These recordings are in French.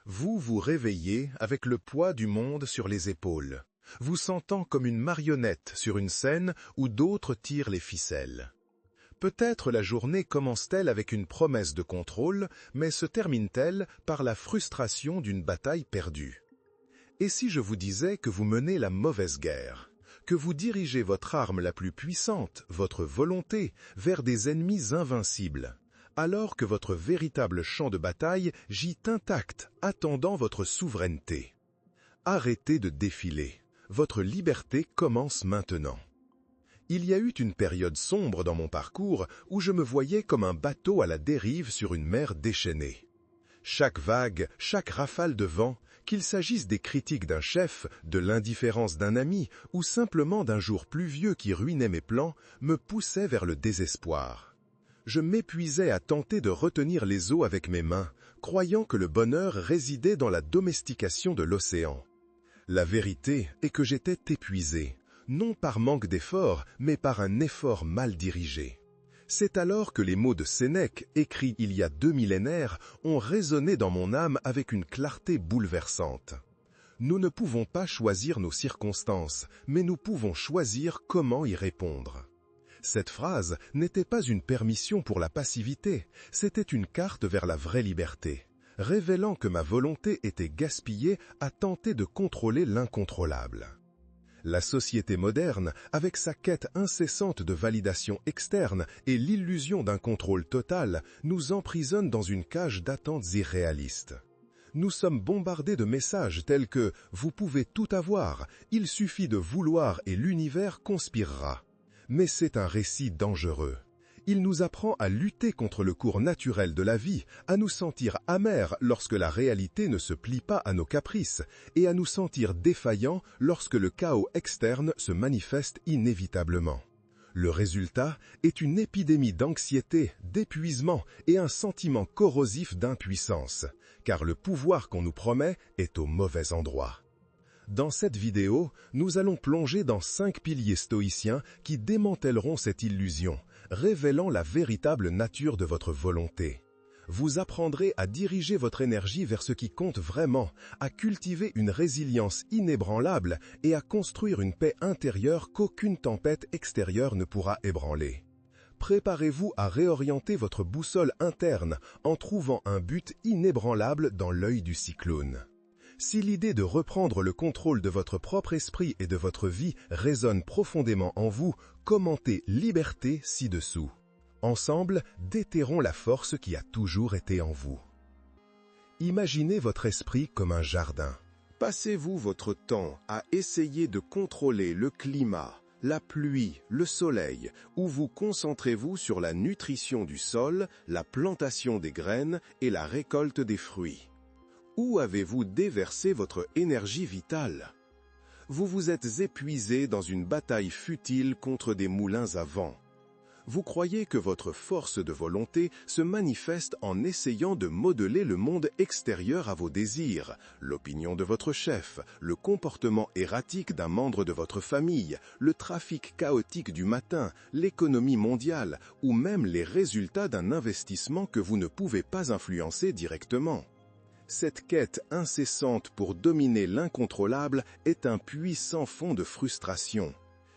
Vous vous réveillez avec le poids du monde sur les épaules, vous sentant comme une marionnette sur une scène où d'autres tirent les ficelles. Peut-être la journée commence-t-elle avec une promesse de contrôle, mais se termine-t-elle par la frustration d'une bataille perdue. Et si je vous disais que vous menez la mauvaise guerre, que vous dirigez votre arme la plus puissante, votre volonté, vers des ennemis invincibles, alors que votre véritable champ de bataille gît intact, attendant votre souveraineté. Arrêtez de défiler. Votre liberté commence maintenant. Il y a eu une période sombre dans mon parcours où je me voyais comme un bateau à la dérive sur une mer déchaînée. Chaque vague, chaque rafale de vent, qu'il s'agisse des critiques d'un chef, de l'indifférence d'un ami ou simplement d'un jour pluvieux qui ruinait mes plans, me poussait vers le désespoir. Je m'épuisais à tenter de retenir les eaux avec mes mains, croyant que le bonheur résidait dans la domestication de l'océan. La vérité est que j'étais épuisé, non par manque d'effort, mais par un effort mal dirigé. C'est alors que les mots de Sénèque, écrits il y a 2 millénaires, ont résonné dans mon âme avec une clarté bouleversante. Nous ne pouvons pas choisir nos circonstances, mais nous pouvons choisir comment y répondre. Cette phrase n'était pas une permission pour la passivité, c'était une carte vers la vraie liberté, révélant que ma volonté était gaspillée à tenter de contrôler l'incontrôlable. La société moderne, avec sa quête incessante de validation externe et l'illusion d'un contrôle total, nous emprisonne dans une cage d'attentes irréalistes. Nous sommes bombardés de messages tels que « vous pouvez tout avoir, il suffit de vouloir et l'univers conspirera ». Mais c'est un récit dangereux. Il nous apprend à lutter contre le cours naturel de la vie, à nous sentir amers lorsque la réalité ne se plie pas à nos caprices, et à nous sentir défaillants lorsque le chaos externe se manifeste inévitablement. Le résultat est une épidémie d'anxiété, d'épuisement et un sentiment corrosif d'impuissance, car le pouvoir qu'on nous promet est au mauvais endroit. Dans cette vidéo, nous allons plonger dans 5 piliers stoïciens qui démantèleront cette illusion, révélant la véritable nature de votre volonté. Vous apprendrez à diriger votre énergie vers ce qui compte vraiment, à cultiver une résilience inébranlable et à construire une paix intérieure qu'aucune tempête extérieure ne pourra ébranler. Préparez-vous à réorienter votre boussole interne en trouvant un but inébranlable dans l'œil du cyclone. Si l'idée de reprendre le contrôle de votre propre esprit et de votre vie résonne profondément en vous, commentez « Liberté » ci-dessous. Ensemble, déterrons la force qui a toujours été en vous. Imaginez votre esprit comme un jardin. Passez-vous votre temps à essayer de contrôler le climat, la pluie, le soleil, ou vous concentrez-vous sur la nutrition du sol, la plantation des graines et la récolte des fruits? Où avez-vous déversé votre énergie vitale? Vous vous êtes épuisé dans une bataille futile contre des moulins à vent. Vous croyez que votre force de volonté se manifeste en essayant de modeler le monde extérieur à vos désirs, l'opinion de votre chef, le comportement erratique d'un membre de votre famille, le trafic chaotique du matin, l'économie mondiale, ou même les résultats d'un investissement que vous ne pouvez pas influencer directement. Cette quête incessante pour dominer l'incontrôlable est un puissant fond de frustration.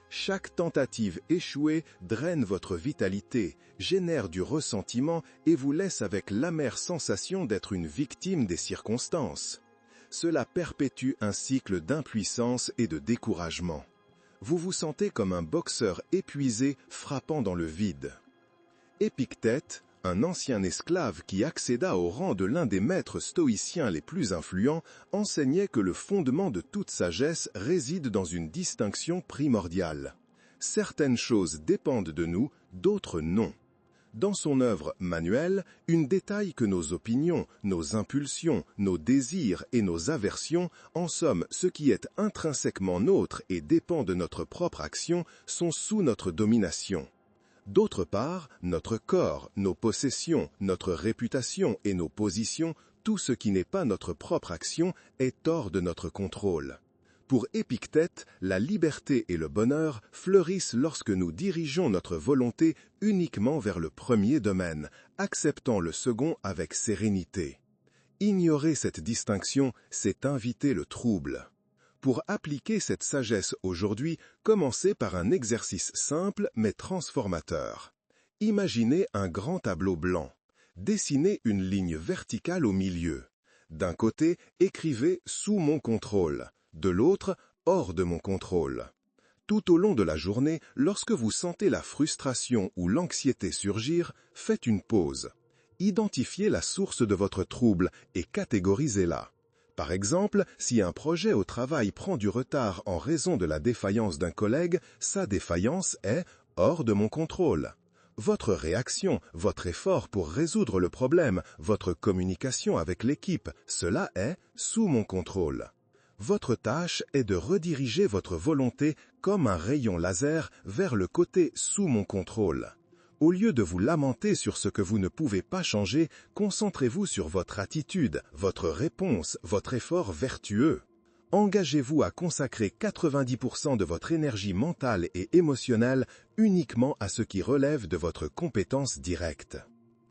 Chaque tentative échouée draine votre vitalité, génère du ressentiment et vous laisse avec l'amère sensation d'être une victime des circonstances. Cela perpétue un cycle d'impuissance et de découragement. Vous vous sentez comme un boxeur épuisé frappant dans le vide. Épictète, un ancien esclave qui accéda au rang de l'un des maîtres stoïciens les plus influents, enseignait que le fondement de toute sagesse réside dans une distinction primordiale. Certaines choses dépendent de nous, d'autres non. Dans son œuvre Manuel, une détaille que nos opinions, nos impulsions, nos désirs et nos aversions, en somme ce qui est intrinsèquement nôtre et dépend de notre propre action, sont sous notre domination. D'autre part, notre corps, nos possessions, notre réputation et nos positions, tout ce qui n'est pas notre propre action est hors de notre contrôle. Pour Épictète, la liberté et le bonheur fleurissent lorsque nous dirigeons notre volonté uniquement vers le premier domaine, acceptant le second avec sérénité. Ignorer cette distinction, c'est inviter le trouble. Pour appliquer cette sagesse aujourd'hui, commencez par un exercice simple mais transformateur. Imaginez un grand tableau blanc. Dessinez une ligne verticale au milieu. D'un côté, écrivez « sous mon contrôle », de l'autre « hors de mon contrôle ». Tout au long de la journée, lorsque vous sentez la frustration ou l'anxiété surgir, faites une pause. Identifiez la source de votre trouble et catégorisez-la. Par exemple, si un projet au travail prend du retard en raison de la défaillance d'un collègue, sa défaillance est « hors de mon contrôle ». Votre réaction, votre effort pour résoudre le problème, votre communication avec l'équipe, cela est « sous mon contrôle ». Votre tâche est de rediriger votre volonté comme un rayon laser vers le côté « sous mon contrôle ». Au lieu de vous lamenter sur ce que vous ne pouvez pas changer, concentrez-vous sur votre attitude, votre réponse, votre effort vertueux. Engagez-vous à consacrer 90% de votre énergie mentale et émotionnelle uniquement à ce qui relève de votre compétence directe.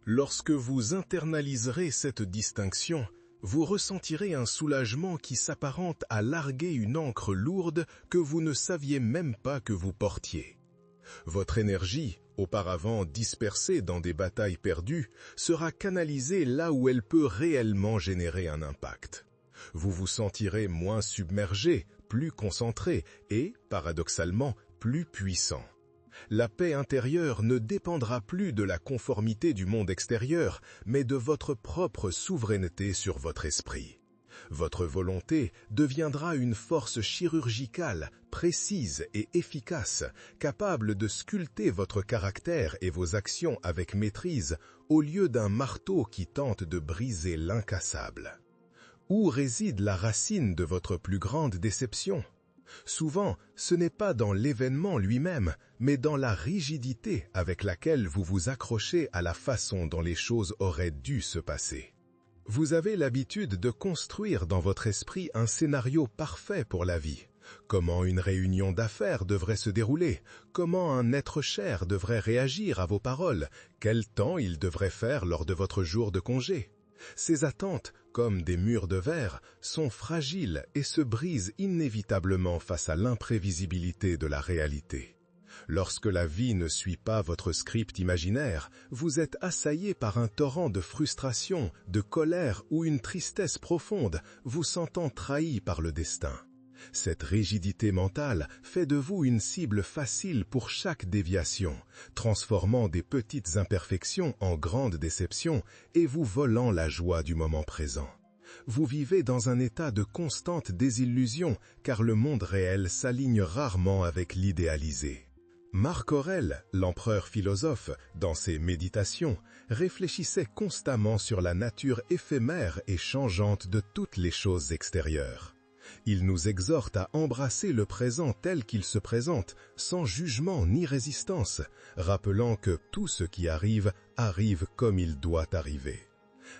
Lorsque vous internaliserez cette distinction, vous ressentirez un soulagement qui s'apparente à larguer une encre lourde que vous ne saviez même pas que vous portiez. Votre énergie, auparavant dispersée dans des batailles perdues, sera canalisée là où elle peut réellement générer un impact. Vous vous sentirez moins submergé, plus concentré et, paradoxalement, plus puissant. La paix intérieure ne dépendra plus de la conformité du monde extérieur, mais de votre propre souveraineté sur votre esprit. Votre volonté deviendra une force chirurgicale, précise et efficace, capable de sculpter votre caractère et vos actions avec maîtrise, au lieu d'un marteau qui tente de briser l'incassable. Où réside la racine de votre plus grande déception ? Souvent, ce n'est pas dans l'événement lui-même, mais dans la rigidité avec laquelle vous vous accrochez à la façon dont les choses auraient dû se passer. Vous avez l'habitude de construire dans votre esprit un scénario parfait pour la vie. Comment une réunion d'affaires devrait se dérouler, comment un être cher devrait réagir à vos paroles, quel temps il devrait faire lors de votre jour de congé. Ces attentes, comme des murs de verre, sont fragiles et se brisent inévitablement face à l'imprévisibilité de la réalité. Lorsque la vie ne suit pas votre script imaginaire, vous êtes assailli par un torrent de frustration, de colère ou une tristesse profonde, vous sentant trahi par le destin. Cette rigidité mentale fait de vous une cible facile pour chaque déviation, transformant des petites imperfections en grandes déceptions et vous volant la joie du moment présent. Vous vivez dans un état de constante désillusion car le monde réel s'aligne rarement avec l'idéalisé. Marc Aurèle, l'empereur philosophe, dans ses méditations, réfléchissait constamment sur la nature éphémère et changeante de toutes les choses extérieures. Il nous exhorte à embrasser le présent tel qu'il se présente, sans jugement ni résistance, rappelant que tout ce qui arrive, arrive comme il doit arriver.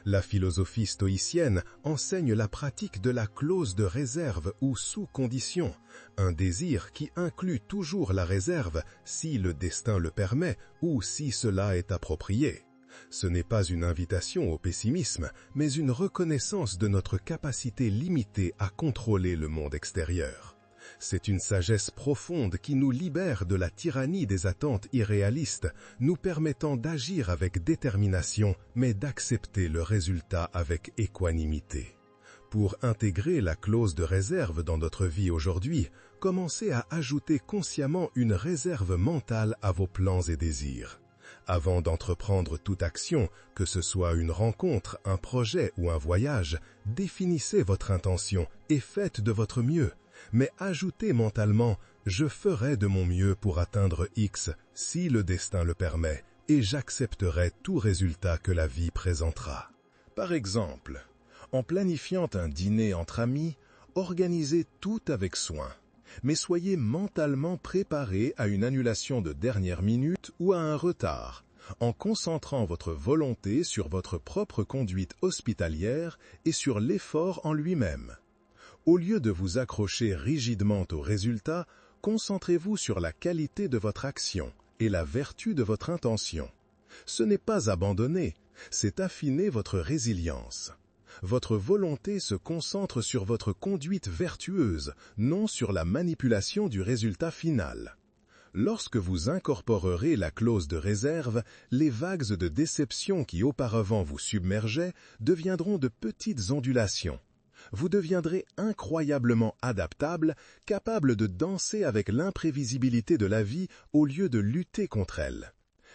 La philosophie stoïcienne enseigne la pratique de la clause de réserve ou sous condition, un désir qui inclut toujours la réserve si le destin le permet ou si cela est approprié. Ce n'est pas une invitation au pessimisme, mais une reconnaissance de notre capacité limitée à contrôler le monde extérieur. C'est une sagesse profonde qui nous libère de la tyrannie des attentes irréalistes, nous permettant d'agir avec détermination, mais d'accepter le résultat avec équanimité. Pour intégrer la clause de réserve dans notre vie aujourd'hui, commencez à ajouter consciemment une réserve mentale à vos plans et désirs. Avant d'entreprendre toute action, que ce soit une rencontre, un projet ou un voyage, définissez votre intention et faites de votre mieux. Mais ajoutez mentalement « je ferai de mon mieux pour atteindre X si le destin le permet et j'accepterai tout résultat que la vie présentera ». Par exemple, en planifiant un dîner entre amis, organisez tout avec soin. Mais soyez mentalement préparé à une annulation de dernière minute ou à un retard, en concentrant votre volonté sur votre propre conduite hospitalière et sur l'effort en lui-même. Au lieu de vous accrocher rigidement au résultat, concentrez-vous sur la qualité de votre action et la vertu de votre intention. Ce n'est pas abandonner, c'est affiner votre résilience. Votre volonté se concentre sur votre conduite vertueuse, non sur la manipulation du résultat final. Lorsque vous incorporerez la clause de réserve, les vagues de déception qui auparavant vous submergeaient deviendront de petites ondulations. Vous deviendrez incroyablement adaptable, capable de danser avec l'imprévisibilité de la vie au lieu de lutter contre elle.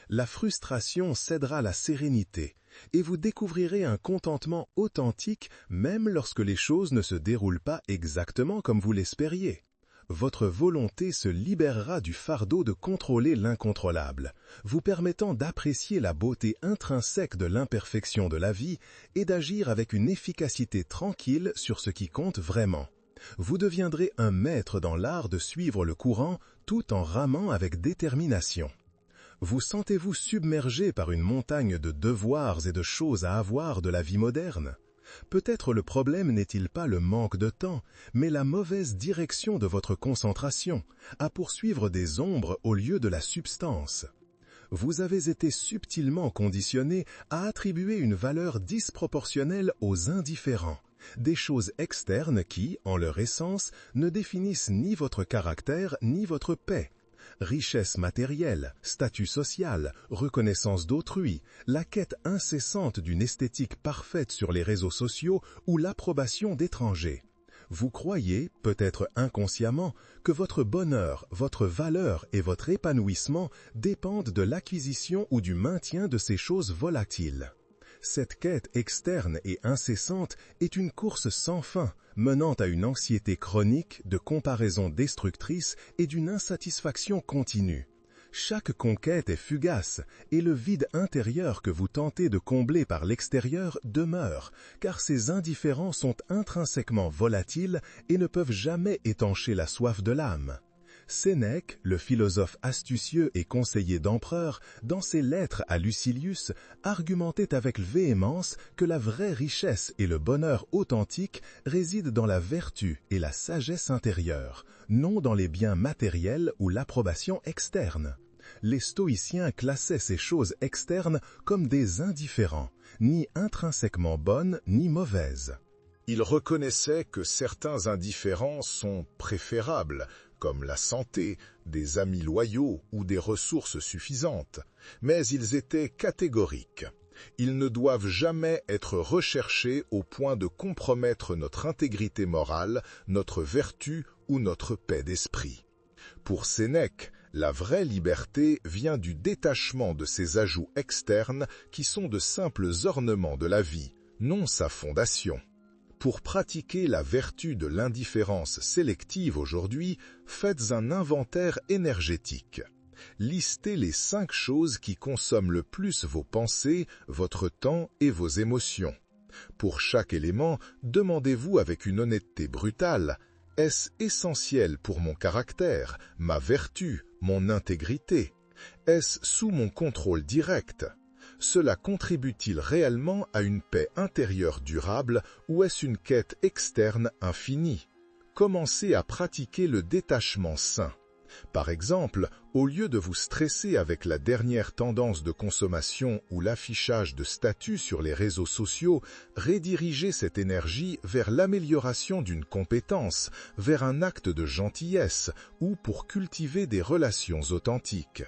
La frustration cédera la sérénité, et vous découvrirez un contentement authentique même lorsque les choses ne se déroulent pas exactement comme vous l'espériez. Votre volonté se libérera du fardeau de contrôler l'incontrôlable, vous permettant d'apprécier la beauté intrinsèque de l'imperfection de la vie et d'agir avec une efficacité tranquille sur ce qui compte vraiment. Vous deviendrez un maître dans l'art de suivre le courant tout en ramant avec détermination. Vous sentez-vous submergé par une montagne de devoirs et de choses à avoir de la vie moderne? Peut-être le problème n'est-il pas le manque de temps, mais la mauvaise direction de votre concentration, à poursuivre des ombres au lieu de la substance. Vous avez été subtilement conditionné à attribuer une valeur disproportionnelle aux indifférents, des choses externes qui, en leur essence, ne définissent ni votre caractère ni votre paix. Richesse matérielle, statut social, reconnaissance d'autrui, la quête incessante d'une esthétique parfaite sur les réseaux sociaux ou l'approbation d'étrangers. Vous croyez, peut-être inconsciemment, que votre bonheur, votre valeur et votre épanouissement dépendent de l'acquisition ou du maintien de ces choses volatiles. Cette quête externe et incessante est une course sans fin, menant à une anxiété chronique, de comparaisons destructrices et d'une insatisfaction continue. Chaque conquête est fugace, et le vide intérieur que vous tentez de combler par l'extérieur demeure, car ces indifférents sont intrinsèquement volatiles et ne peuvent jamais étancher la soif de l'âme. Sénèque, le philosophe astucieux et conseiller d'empereur, dans ses lettres à Lucilius, argumentait avec véhémence que la vraie richesse et le bonheur authentique résident dans la vertu et la sagesse intérieure, non dans les biens matériels ou l'approbation externe. Les stoïciens classaient ces choses externes comme des indifférents, ni intrinsèquement bonnes ni mauvaises. Ils reconnaissaient que certains indifférents sont préférables, comme la santé, des amis loyaux ou des ressources suffisantes, mais ils étaient catégoriques. Ils ne doivent jamais être recherchés au point de compromettre notre intégrité morale, notre vertu ou notre paix d'esprit. Pour Sénèque, la vraie liberté vient du détachement de ces ajouts externes qui sont de simples ornements de la vie, non sa fondation. Pour pratiquer la vertu de l'indifférence sélective aujourd'hui, faites un inventaire énergétique. Listez les 5 choses qui consomment le plus vos pensées, votre temps et vos émotions. Pour chaque élément, demandez-vous avec une honnêteté brutale, est-ce essentiel pour mon caractère, ma vertu, mon intégrité? Est-ce sous mon contrôle direct? Cela contribue-t-il réellement à une paix intérieure durable ou est-ce une quête externe infinie? Commencez à pratiquer le détachement sain. Par exemple, au lieu de vous stresser avec la dernière tendance de consommation ou l'affichage de statut sur les réseaux sociaux, redirigez cette énergie vers l'amélioration d'une compétence, vers un acte de gentillesse ou pour cultiver des relations authentiques.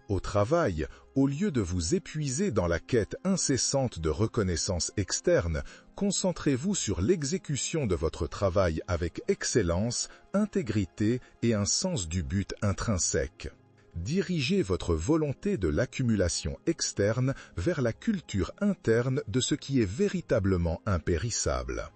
Au travail, au lieu de vous épuiser dans la quête incessante de reconnaissance externe, concentrez-vous sur l'exécution de votre travail avec excellence, intégrité et un sens du but intrinsèque. Dirigez votre volonté de l'accumulation externe vers la culture interne de ce qui est véritablement impérissable.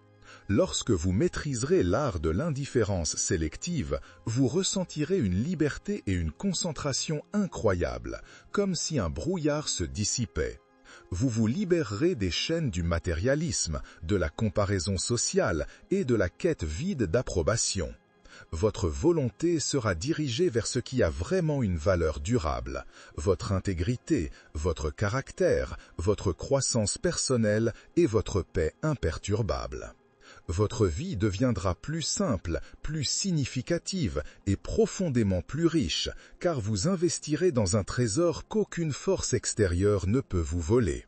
Lorsque vous maîtriserez l'art de l'indifférence sélective, vous ressentirez une liberté et une concentration incroyables, comme si un brouillard se dissipait. Vous vous libérerez des chaînes du matérialisme, de la comparaison sociale et de la quête vide d'approbation. Votre volonté sera dirigée vers ce qui a vraiment une valeur durable, votre intégrité, votre caractère, votre croissance personnelle et votre paix imperturbable. Votre vie deviendra plus simple, plus significative et profondément plus riche, car vous investirez dans un trésor qu'aucune force extérieure ne peut vous voler.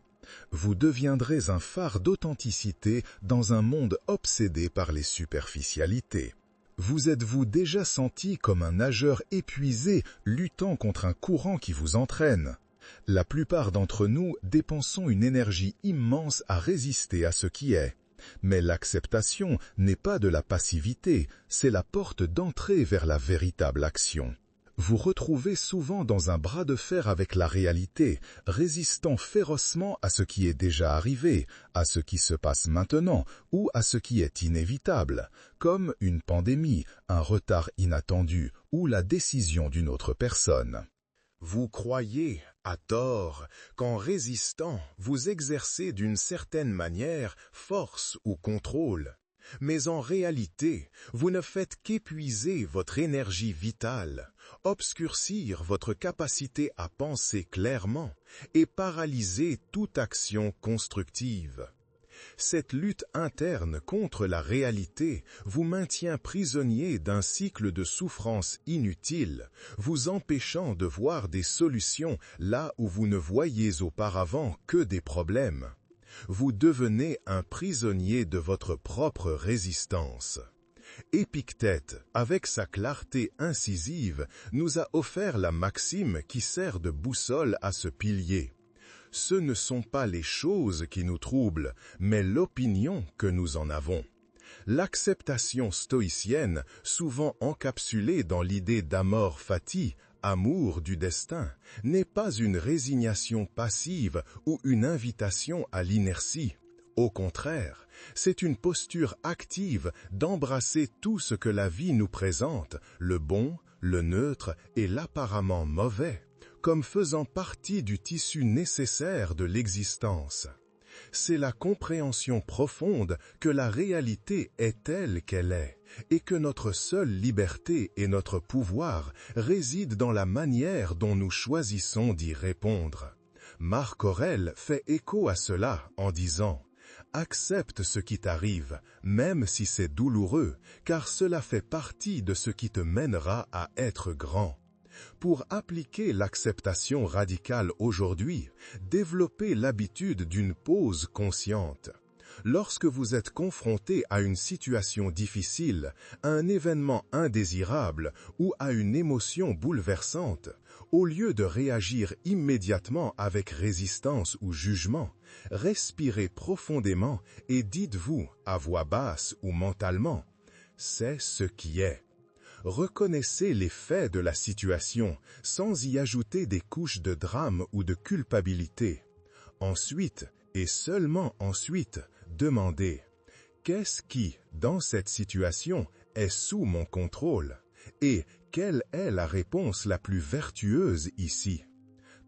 Vous deviendrez un phare d'authenticité dans un monde obsédé par les superficialités. Vous êtes-vous déjà senti comme un nageur épuisé luttant contre un courant qui vous entraîne? La plupart d'entre nous dépensons une énergie immense à résister à ce qui est. Mais l'acceptation n'est pas de la passivité, c'est la porte d'entrée vers la véritable action. Vous retrouvez souvent dans un bras de fer avec la réalité, résistant férocement à ce qui est déjà arrivé, à ce qui se passe maintenant ou à ce qui est inévitable, comme une pandémie, un retard inattendu ou la décision d'une autre personne. Vous croyez, à tort, qu'en résistant, vous exercez d'une certaine manière force ou contrôle. Mais en réalité, vous ne faites qu'épuiser votre énergie vitale, obscurcir votre capacité à penser clairement et paralyser toute action constructive. Cette lutte interne contre la réalité vous maintient prisonnier d'un cycle de souffrance inutile, vous empêchant de voir des solutions là où vous ne voyiez auparavant que des problèmes. Vous devenez un prisonnier de votre propre résistance. Épictète, avec sa clarté incisive, nous a offert la maxime qui sert de boussole à ce pilier. Ce ne sont pas les choses qui nous troublent, mais l'opinion que nous en avons. L'acceptation stoïcienne, souvent encapsulée dans l'idée d'amor fati, amour du destin, n'est pas une résignation passive ou une invitation à l'inertie. Au contraire, c'est une posture active d'embrasser tout ce que la vie nous présente, le bon, le neutre et l'apparemment mauvais, comme faisant partie du tissu nécessaire de l'existence. C'est la compréhension profonde que la réalité est telle qu'elle est, et que notre seule liberté et notre pouvoir résident dans la manière dont nous choisissons d'y répondre. Marc Aurèle fait écho à cela en disant « Accepte ce qui t'arrive, même si c'est douloureux, car cela fait partie de ce qui te mènera à être grand. » Pour appliquer l'acceptation radicale aujourd'hui, développez l'habitude d'une pause consciente. Lorsque vous êtes confronté à une situation difficile, à un événement indésirable ou à une émotion bouleversante, au lieu de réagir immédiatement avec résistance ou jugement, respirez profondément et dites-vous, à voix basse ou mentalement, « C'est ce qui est ». Reconnaissez les faits de la situation sans y ajouter des couches de drame ou de culpabilité. Ensuite, et seulement ensuite, demandez « Qu'est-ce qui, dans cette situation, est sous mon contrôle? Et quelle est la réponse la plus vertueuse ici ?»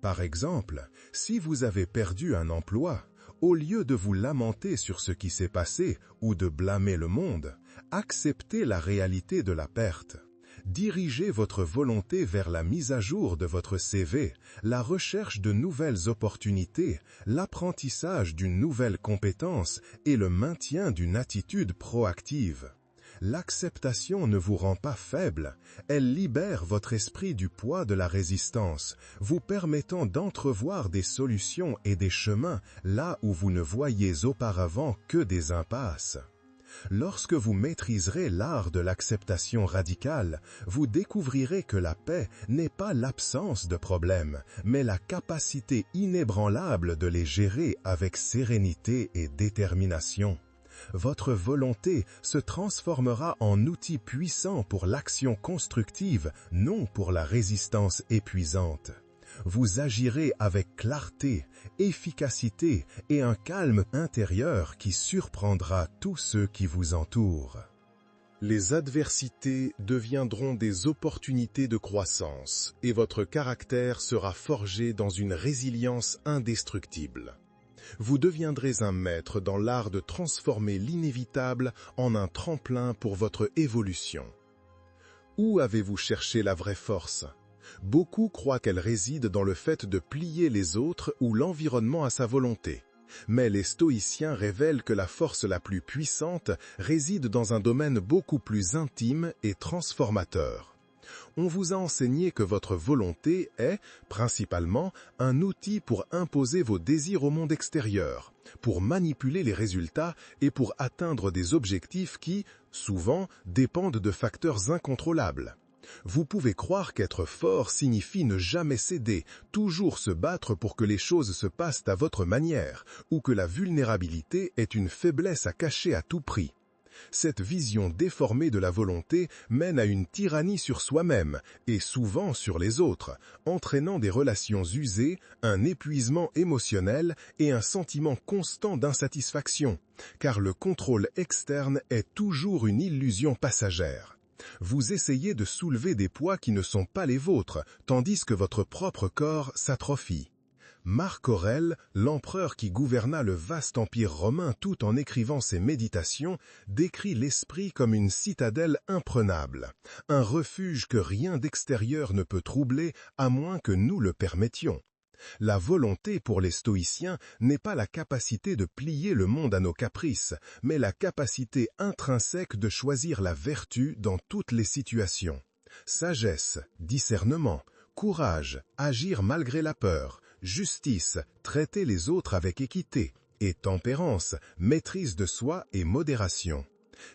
Par exemple, si vous avez perdu un emploi, au lieu de vous lamenter sur ce qui s'est passé ou de blâmer le monde, acceptez la réalité de la perte. Dirigez votre volonté vers la mise à jour de votre CV, la recherche de nouvelles opportunités, l'apprentissage d'une nouvelle compétence et le maintien d'une attitude proactive. L'acceptation ne vous rend pas faible, elle libère votre esprit du poids de la résistance, vous permettant d'entrevoir des solutions et des chemins là où vous ne voyiez auparavant que des impasses. Lorsque vous maîtriserez l'art de l'acceptation radicale, vous découvrirez que la paix n'est pas l'absence de problèmes, mais la capacité inébranlable de les gérer avec sérénité et détermination. Votre volonté se transformera en outil puissant pour l'action constructive, non pour la résistance épuisante. Vous agirez avec clarté, efficacité et un calme intérieur qui surprendra tous ceux qui vous entourent. Les adversités deviendront des opportunités de croissance et votre caractère sera forgé dans une résilience indestructible. Vous deviendrez un maître dans l'art de transformer l'inévitable en un tremplin pour votre évolution. Où avez-vous cherché la vraie force ? Beaucoup croient qu'elle réside dans le fait de plier les autres ou l'environnement à sa volonté. Mais les stoïciens révèlent que la force la plus puissante réside dans un domaine beaucoup plus intime et transformateur. On vous a enseigné que votre volonté est, principalement, un outil pour imposer vos désirs au monde extérieur, pour manipuler les résultats et pour atteindre des objectifs qui, souvent, dépendent de facteurs incontrôlables. Vous pouvez croire qu'être fort signifie ne jamais céder, toujours se battre pour que les choses se passent à votre manière, ou que la vulnérabilité est une faiblesse à cacher à tout prix. Cette vision déformée de la volonté mène à une tyrannie sur soi-même, et souvent sur les autres, entraînant des relations usées, un épuisement émotionnel et un sentiment constant d'insatisfaction, car le contrôle externe est toujours une illusion passagère. Vous essayez de soulever des poids qui ne sont pas les vôtres, tandis que votre propre corps s'atrophie. Marc Aurèle, l'empereur qui gouverna le vaste empire romain tout en écrivant ses méditations, décrit l'esprit comme une citadelle imprenable, un refuge que rien d'extérieur ne peut troubler à moins que nous le permettions. La volonté pour les stoïciens n'est pas la capacité de plier le monde à nos caprices, mais la capacité intrinsèque de choisir la vertu dans toutes les situations. Sagesse, discernement, courage, agir malgré la peur, justice, traiter les autres avec équité, et tempérance, maîtrise de soi et modération.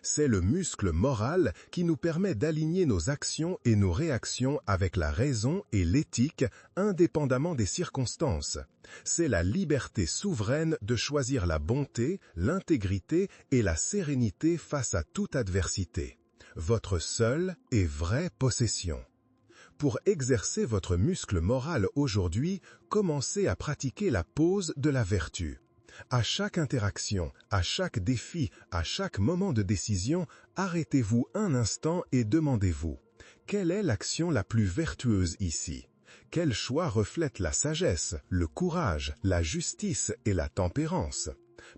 C'est le muscle moral qui nous permet d'aligner nos actions et nos réactions avec la raison et l'éthique, indépendamment des circonstances. C'est la liberté souveraine de choisir la bonté, l'intégrité et la sérénité face à toute adversité. Votre seule et vraie possession. Pour exercer votre muscle moral aujourd'hui, commencez à pratiquer la pose de la vertu. À chaque interaction, à chaque défi, à chaque moment de décision, arrêtez-vous un instant et demandez-vous, quelle est l'action la plus vertueuse ici? Quel choix reflète la sagesse, le courage, la justice et la tempérance?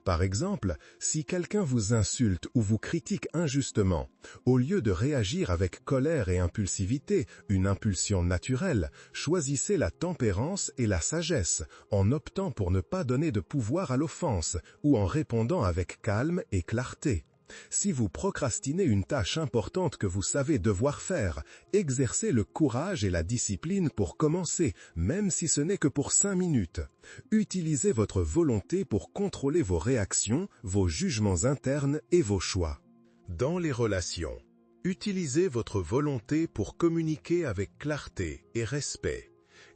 Par exemple, si quelqu'un vous insulte ou vous critique injustement, au lieu de réagir avec colère et impulsivité, une impulsion naturelle, choisissez la tempérance et la sagesse, en optant pour ne pas donner de pouvoir à l'offense, ou en répondant avec calme et clarté. Si vous procrastinez une tâche importante que vous savez devoir faire, exercez le courage et la discipline pour commencer, même si ce n'est que pour 5 minutes. Utilisez votre volonté pour contrôler vos réactions, vos jugements internes et vos choix. Dans les relations, utilisez votre volonté pour communiquer avec clarté et respect,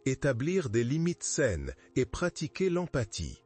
établir des limites saines et pratiquer l'empathie,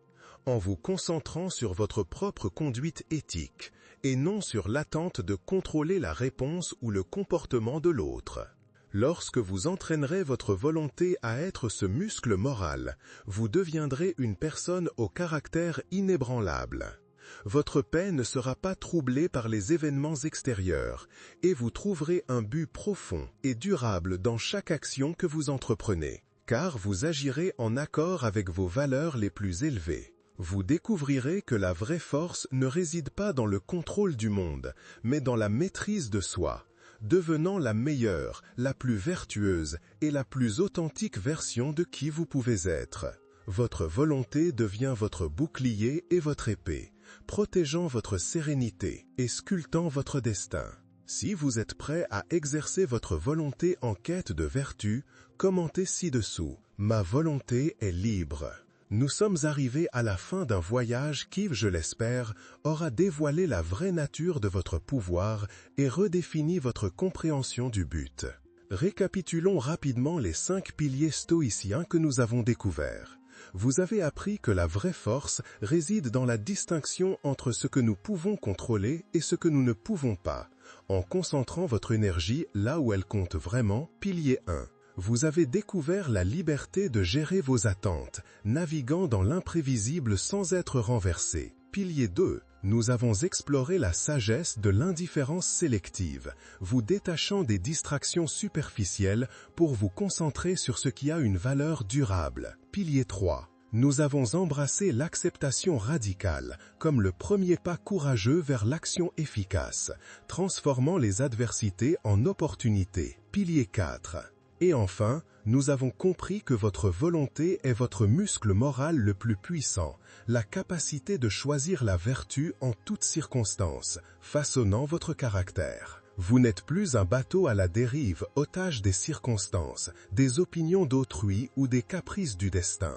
en vous concentrant sur votre propre conduite éthique, et non sur l'attente de contrôler la réponse ou le comportement de l'autre. Lorsque vous entraînerez votre volonté à être ce muscle moral, vous deviendrez une personne au caractère inébranlable. Votre paix ne sera pas troublée par les événements extérieurs, et vous trouverez un but profond et durable dans chaque action que vous entreprenez, car vous agirez en accord avec vos valeurs les plus élevées. Vous découvrirez que la vraie force ne réside pas dans le contrôle du monde, mais dans la maîtrise de soi, devenant la meilleure, la plus vertueuse et la plus authentique version de qui vous pouvez être. Votre volonté devient votre bouclier et votre épée, protégeant votre sérénité et sculptant votre destin. Si vous êtes prêt à exercer votre volonté en quête de vertu, commentez ci-dessous. Ma volonté est libre. Nous sommes arrivés à la fin d'un voyage qui, je l'espère, aura dévoilé la vraie nature de votre pouvoir et redéfini votre compréhension du but. Récapitulons rapidement les 5 piliers stoïciens que nous avons découverts. Vous avez appris que la vraie force réside dans la distinction entre ce que nous pouvons contrôler et ce que nous ne pouvons pas, en concentrant votre énergie là où elle compte vraiment, pilier 1. Vous avez découvert la liberté de gérer vos attentes, naviguant dans l'imprévisible sans être renversé. Pilier 2. Nous avons exploré la sagesse de l'indifférence sélective, vous détachant des distractions superficielles pour vous concentrer sur ce qui a une valeur durable. Pilier 3. Nous avons embrassé l'acceptation radicale comme le premier pas courageux vers l'action efficace, transformant les adversités en opportunités. Pilier 4. Et enfin, nous avons compris que votre volonté est votre muscle moral le plus puissant, la capacité de choisir la vertu en toutes circonstances, façonnant votre caractère. Vous n'êtes plus un bateau à la dérive, otage des circonstances, des opinions d'autrui ou des caprices du destin.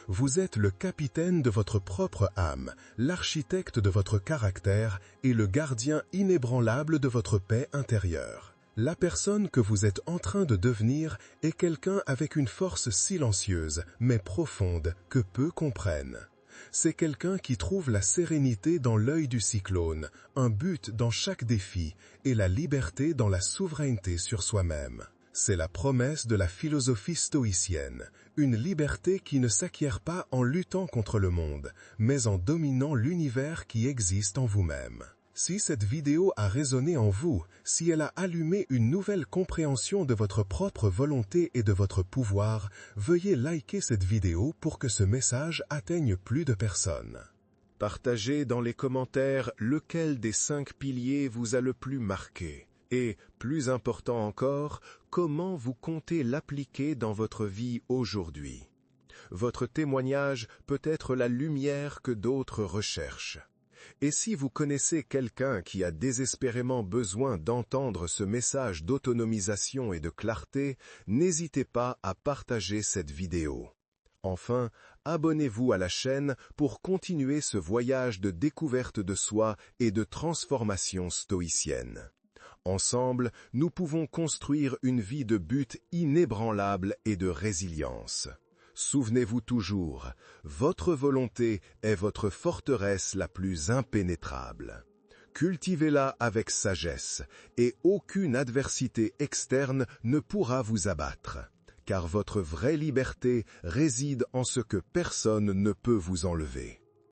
Vous êtes le capitaine de votre propre âme, l'architecte de votre caractère et le gardien inébranlable de votre paix intérieure. La personne que vous êtes en train de devenir est quelqu'un avec une force silencieuse, mais profonde, que peu comprennent. C'est quelqu'un qui trouve la sérénité dans l'œil du cyclone, un but dans chaque défi et la liberté dans la souveraineté sur soi-même. C'est la promesse de la philosophie stoïcienne, une liberté qui ne s'acquiert pas en luttant contre le monde, mais en dominant l'univers qui existe en vous-même. Si cette vidéo a résonné en vous, si elle a allumé une nouvelle compréhension de votre propre volonté et de votre pouvoir, veuillez liker cette vidéo pour que ce message atteigne plus de personnes. Partagez dans les commentaires lequel des 5 piliers vous a le plus marqué. Et, plus important encore, comment vous comptez l'appliquer dans votre vie aujourd'hui. Votre témoignage peut être la lumière que d'autres recherchent. Et si vous connaissez quelqu'un qui a désespérément besoin d'entendre ce message d'autonomisation et de clarté, n'hésitez pas à partager cette vidéo. Enfin, abonnez-vous à la chaîne pour continuer ce voyage de découverte de soi et de transformation stoïcienne. Ensemble, nous pouvons construire une vie de but inébranlable et de résilience. Souvenez-vous toujours, votre volonté est votre forteresse la plus impénétrable. Cultivez-la avec sagesse, et aucune adversité externe ne pourra vous abattre, car votre vraie liberté réside en ce que personne ne peut vous enlever.